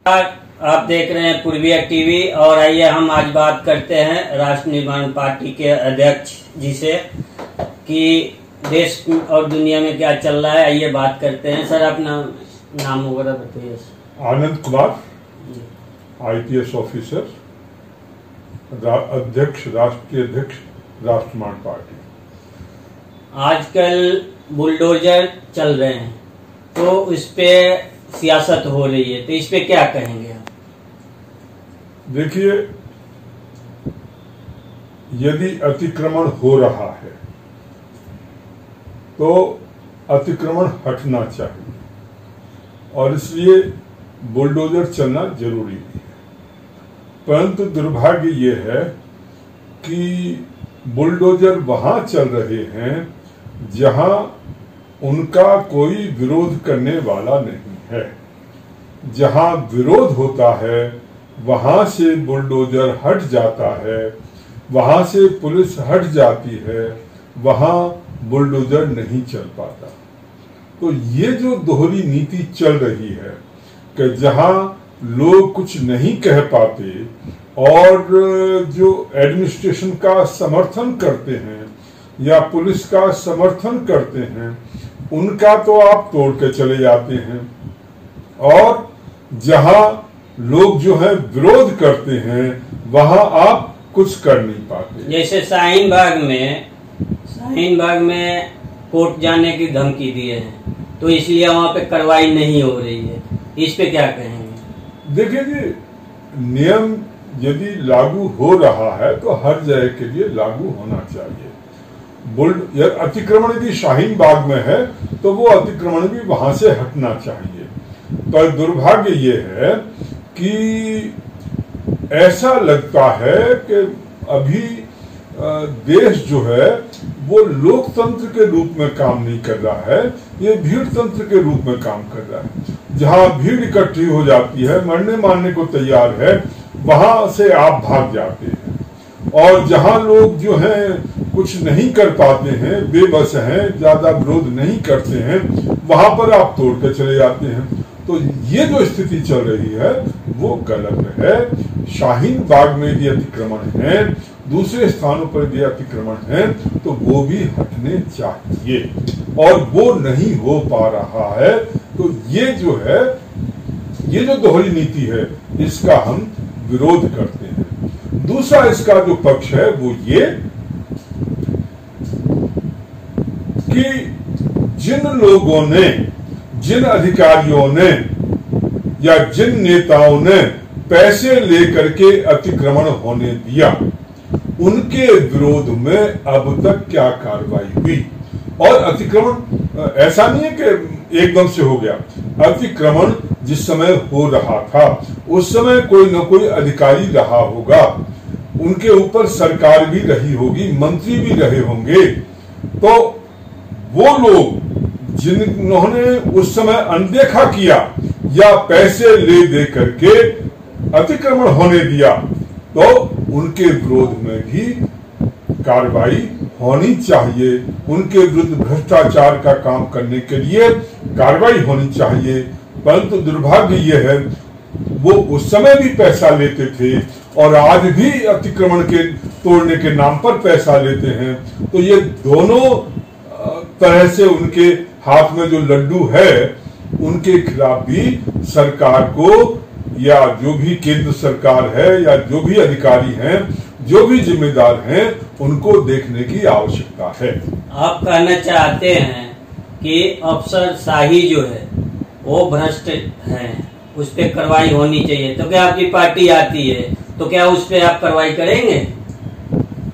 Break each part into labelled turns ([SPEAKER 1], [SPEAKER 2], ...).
[SPEAKER 1] आप देख रहे हैं पूर्विया टीवी और आइए हम आज बात करते हैं राष्ट्र निर्माण पार्टी के अध्यक्ष जी से कि देश और दुनिया में क्या चल रहा है। आइए बात करते हैं। सर अपना नाम वगैरह बताइए।
[SPEAKER 2] आनंद कुमार, IPS ऑफिसर, अध्यक्ष, राष्ट्रीय अध्यक्ष राष्ट्र निर्माण पार्टी।
[SPEAKER 1] आजकल बुलडोजर चल रहे हैं तो इस पे सियासत हो रही है, तो इस पे क्या कहेंगे आप?
[SPEAKER 2] देखिए, यदि अतिक्रमण हो रहा है तो अतिक्रमण हटना चाहिए और इसलिए बुलडोजर चलना जरूरी है। परंतु दुर्भाग्य ये है कि बुलडोजर वहां चल रहे हैं जहां उनका कोई विरोध करने वाला नहीं है। जहां विरोध होता है वहां से बुलडोजर हट जाता है, वहां से पुलिस हट जाती है, वहां बुलडोजर नहीं चल पाता। तो ये जो दोहरी नीति चल रही है कि जहां लोग कुछ नहीं कह पाते और जो एडमिनिस्ट्रेशन का समर्थन करते हैं या पुलिस का समर्थन करते हैं उनका तो आप तोड़ के चले जाते हैं, और जहां लोग जो है विरोध करते हैं वहां आप कुछ कर नहीं पाते।
[SPEAKER 1] जैसे शाहीन बाग में कोर्ट जाने की धमकी दिए हैं तो इसलिए वहां पे कार्रवाई नहीं हो रही है, इस पे क्या कहेंगे?
[SPEAKER 2] देखिए जी, नियम यदि लागू हो रहा है तो हर जगह के लिए लागू होना चाहिए। अतिक्रमण यदि शाहीन बाग में है तो वो अतिक्रमण भी वहां से हटना चाहिए। पर दुर्भाग्य ये है कि ऐसा लगता है कि अभी देश जो है वो लोकतंत्र के रूप में काम नहीं कर रहा है, ये भीड़ तंत्र के रूप में काम कर रहा है। जहां भीड़ इकट्ठी हो जाती है, मरने मारने को तैयार है, वहां से आप भाग जाते हैं, और जहां लोग जो हैं कुछ नहीं कर पाते हैं, बेबस हैं, ज्यादा विरोध नहीं करते हैं, वहां पर आप तोड़ के चले जाते हैं। तो ये जो स्थिति चल रही है वो गलत है। शाहीन बाग में भी अतिक्रमण है, दूसरे स्थानों पर भी अतिक्रमण है, तो वो भी हटने चाहिए और वो नहीं हो पा रहा है। तो ये जो है, ये जो दोहरी नीति है इसका हम विरोध करते हैं। दूसरा इसका जो पक्ष है वो ये कि जिन लोगों ने, जिन अधिकारियों ने या जिन नेताओं ने पैसे लेकर के अतिक्रमण होने दिया, उनके विरोध में अब तक क्या कार्रवाई हुई? और अतिक्रमण ऐसा नहीं है कि एकदम से हो गया। अतिक्रमण जिस समय हो रहा था उस समय कोई न कोई अधिकारी रहा होगा, उनके ऊपर सरकार भी रही होगी, मंत्री भी रहे होंगे। तो वो लोग जिन्होंने उस समय अनदेखा किया या पैसे ले दे करके अतिक्रमण होने दिया, तो उनके विरोध में भी कार्रवाई होनी चाहिए। उनके विरुद्ध भ्रष्टाचार का काम करने के लिए कार्रवाई होनी चाहिए। परंतु दुर्भाग्य ये है, वो उस समय भी पैसा लेते थे और आज भी अतिक्रमण के तोड़ने के नाम पर पैसा लेते हैं। तो ये दोनों तरह से उनके हाथ में जो लड्डू है उनके खिलाफ भी सरकार को, या जो भी केंद्र सरकार है या जो भी अधिकारी हैं, जो भी जिम्मेदार हैं, उनको देखने की आवश्यकता है।
[SPEAKER 1] आप कहना चाहते हैं कि अफसरशाही जो है वो भ्रष्ट है, उस पर कार्रवाई होनी चाहिए। तो क्या आपकी पार्टी आती है तो क्या उस पर आप कार्रवाई करेंगे?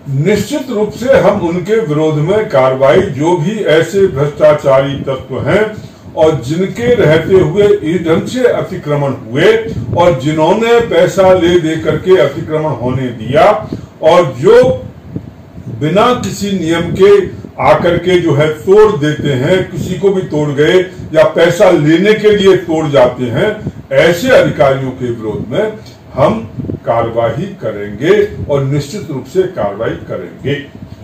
[SPEAKER 2] निश्चित रूप से हम उनके विरोध में कार्रवाई, जो भी ऐसे भ्रष्टाचारी तत्व हैं और जिनके रहते हुए इस ढंग से अतिक्रमण हुए और जिन्होंने पैसा ले दे करके अतिक्रमण होने दिया और जो बिना किसी नियम के आकर के जो है तोड़ देते हैं, किसी को भी तोड़ गए या पैसा लेने के लिए तोड़ जाते हैं, ऐसे अधिकारियों के विरोध में हम कार्रवाई करेंगे और निश्चित रूप से कार्रवाई करेंगे।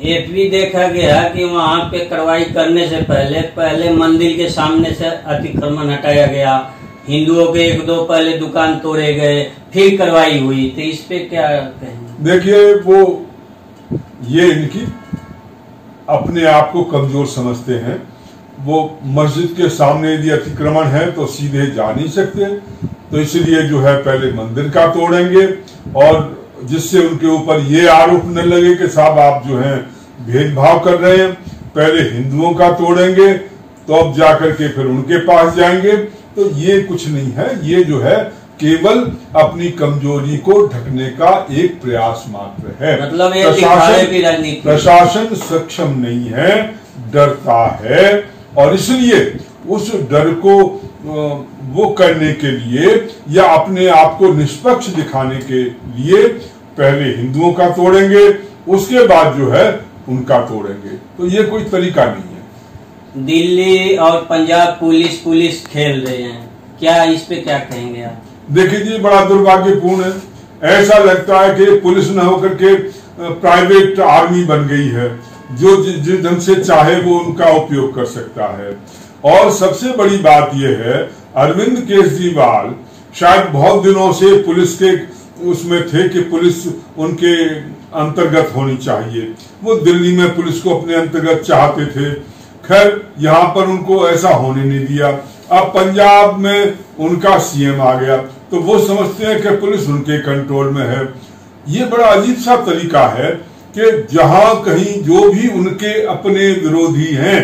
[SPEAKER 1] ये भी देखा गया कि वहाँ पे कार्रवाई करने से पहले मंदिर के सामने से अतिक्रमण हटाया गया, हिंदुओं के एक दो पहले दुकान तोड़े गए, फिर कार्रवाई हुई, तो इस पे क्या कहेंगे?
[SPEAKER 2] देखिए, वो ये इनकी अपने आप को कमजोर समझते हैं। वो मस्जिद के सामने यदि अतिक्रमण है तो सीधे जा नहीं सकते, तो इसलिए जो है पहले मंदिर का तोड़ेंगे, और जिससे उनके ऊपर ये आरोप न लगे कि साहब आप जो है भेदभाव कर रहे हैं। पहले हिंदुओं का तोड़ेंगे तो अब जाकर के फिर उनके पास जाएंगे। तो ये कुछ नहीं है, ये जो है केवल अपनी कमजोरी को ढकने का एक प्रयास मात्र है।
[SPEAKER 1] मतलब
[SPEAKER 2] प्रशासन सक्षम नहीं है, डरता है, और इसलिए उस डर को वो करने के लिए या अपने आप को निष्पक्ष दिखाने के लिए पहले हिंदुओं का तोड़ेंगे, उसके बाद जो है उनका तोड़ेंगे। तो ये कोई तरीका नहीं है।
[SPEAKER 1] दिल्ली और पंजाब पुलिस खेल रहे हैं, क्या इस पे क्या कहेंगे आप?
[SPEAKER 2] देखिए जी, बड़ा दुर्भाग्यपूर्ण है। ऐसा लगता है कि पुलिस न होकर के प्राइवेट आर्मी बन गई है, जो जिस ढंग से चाहे वो उनका उपयोग कर सकता है। और सबसे बड़ी बात यह है, अरविंद केजरीवाल शायद बहुत दिनों से पुलिस के उसमें थे कि पुलिस उनके अंतर्गत होनी चाहिए। वो दिल्ली में पुलिस को अपने अंतर्गत चाहते थे। खैर, यहाँ पर उनको ऐसा होने नहीं दिया। अब पंजाब में उनका सीएम आ गया, तो वो समझते हैं कि पुलिस उनके कंट्रोल में है। ये बड़ा अजीब सा तरीका है कि जहां कहीं जो भी उनके अपने विरोधी हैं,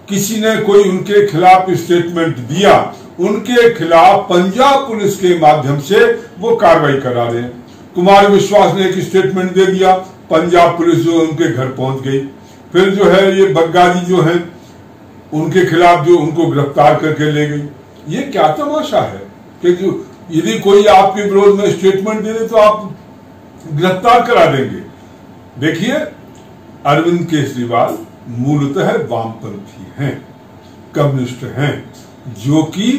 [SPEAKER 2] किसी ने कोई उनके खिलाफ स्टेटमेंट दिया, उनके खिलाफ पंजाब पुलिस के माध्यम से वो कार्रवाई करा रहे हैं। कुमार विश्वास ने एक स्टेटमेंट दे दिया, पंजाब पुलिस जो उनके घर पहुंच गई। फिर जो है ये बग्गाजी जो है, उनके खिलाफ जो उनको गिरफ्तार करके ले गई। ये क्या तमाशा है कि जो यदि कोई आपके विरोध में स्टेटमेंट दे दे तो आप गिरफ्तार करा देंगे। देखिए, अरविंद केजरीवाल मूलतः वामपंथी हैं, कम्युनिस्ट हैं, जो कि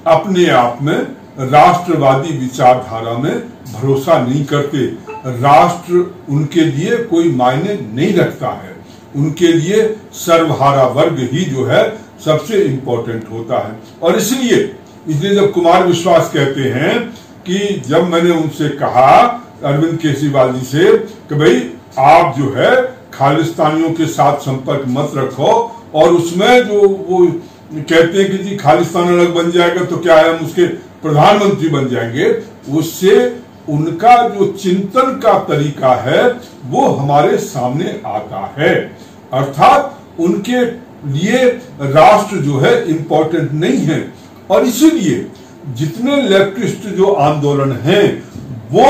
[SPEAKER 2] अपने आप में राष्ट्रवादी विचारधारा में भरोसा नहीं करते। राष्ट्र उनके लिए कोई मायने नहीं रखता है। उनके लिए सर्वहारा वर्ग ही जो है सबसे इंपॉर्टेंट होता है। और इसलिए जब कुमार विश्वास कहते हैं कि जब मैंने उनसे कहा, अरविंद केजरीवाल जी से, कि भाई आप जो है खालिस्तानियों के साथ संपर्क मत रखो, और उसमें जो वो कहते हैं कि जी खालिस्तान अलग बन जाएगा तो क्या है, हम उसके प्रधानमंत्री बन जाएंगे, उससे उनका जो चिंतन का तरीका है वो हमारे सामने आता है। अर्थात उनके लिए राष्ट्र जो है इंपॉर्टेंट नहीं है। और इसीलिए जितने लेफ्टिस्ट जो आंदोलन हैं वो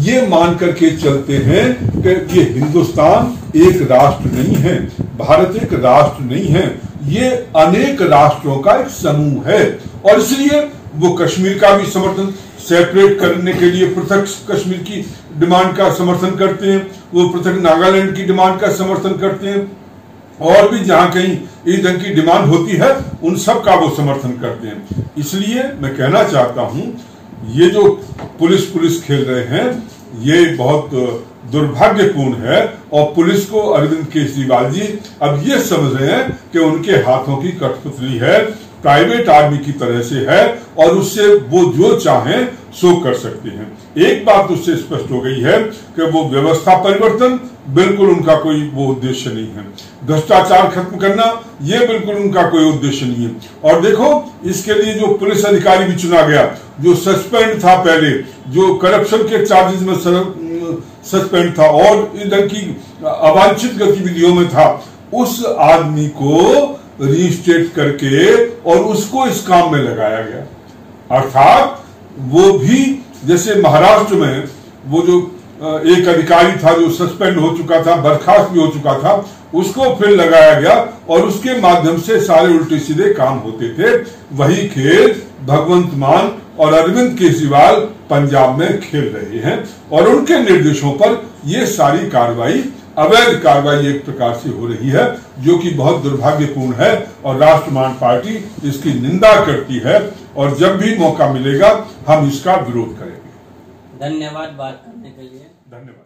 [SPEAKER 2] ये मान करके चलते हैं कि ये हिंदुस्तान एक राष्ट्र नहीं है, भारत एक राष्ट्र नहीं है, ये अनेक राष्ट्रों का एक समूह है। और इसलिए वो कश्मीर का भी समर्थन, सेपरेट करने के लिए पृथक कश्मीर की डिमांड का समर्थन करते हैं, वो पृथक नागालैंड की डिमांड का समर्थन करते हैं, और भी जहां कहीं इस ढंग की डिमांड होती है उन सब का वो समर्थन करते हैं। इसलिए मैं कहना चाहता हूं, ये जो पुलिस खेल रहे हैं ये बहुत दुर्भाग्यपूर्ण है। और पुलिस को अरविंद केजरीवाल जी अब ये समझ रहे हैं कि उनके हाथों की कठपुतली है, प्राइवेट आर्मी की तरह से है, और उससे वो जो चाहें सो कर सकते हैं। एक बात उससे स्पष्ट हो गई है कि वो व्यवस्था परिवर्तन बिल्कुल उनका कोई वो उद्देश्य नहीं है। भ्रष्टाचार खत्म करना ये बिल्कुल उनका कोई उद्देश्य नहीं है। और देखो, इसके लिए जो पुलिस अधिकारी भी चुना गया, जो सस्पेंड था पहले, जो करप्शन के चार्जेस में सस्पेंड था और इधर की अवांछित गतिविधियों में था, उस आदमी को रीस्टेट करके और उसको इस काम में लगाया गया। अर्थात वो भी जैसे महाराष्ट्र में वो जो एक अधिकारी था जो सस्पेंड हो चुका था, बर्खास्त भी हो चुका था, उसको फिर लगाया गया और उसके माध्यम से सारे उल्टे सीधे काम होते थे। वही खेल भगवंत मान और अरविंद केजरीवाल पंजाब में खेल रहे हैं, और उनके निर्देशों पर ये सारी कार्रवाई, अवैध कार्रवाई एक प्रकार से हो रही है, जो कि बहुत दुर्भाग्यपूर्ण है। और राष्ट्रवादी पार्टी इसकी निंदा करती है, और जब भी मौका मिलेगा हम इसका विरोध करेंगे।
[SPEAKER 1] धन्यवाद बात करने के लिए।
[SPEAKER 2] धन्यवाद।